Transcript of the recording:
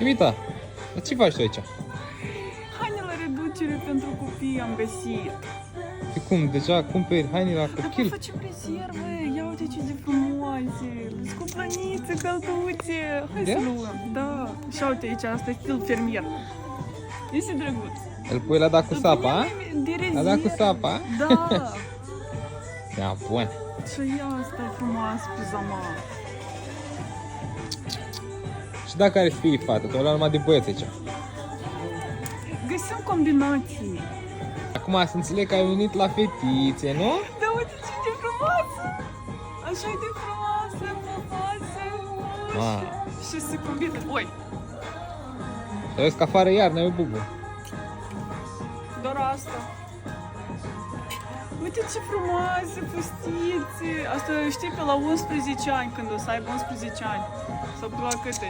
Imita, dar ce faci tu aici? Haine la reducere pentru copii am găsit. Și cum, deja cumperi haine la Dar copil? facem rezerve, ia uite ce de frumoase, scuplănițe, călduțe. Hai Da? să luăm, da. Și uite aici, asta e stil fermier. Este drăguț. Îl pui la da cu sapa, a? De rezervă. La da cu sapa? Da. Da, bun. Și ia asta e frumoasă pe zamar. Și dacă ar fi fată, tu o lua numai de băieți aici. Găsim combinații. Acum să înțeleg că ai venit la fetițe, nu? Da, uite ce de frumoasă! Așa e de frumoasă, frumoasă, Ma. și se combină. Oi, Să vezi că afară iarna e bubu. doar asta. Uite ce frumoase fustițe! Asta știi pe la 11 ani, când o să aibă 11 ani. Sau pe la câte?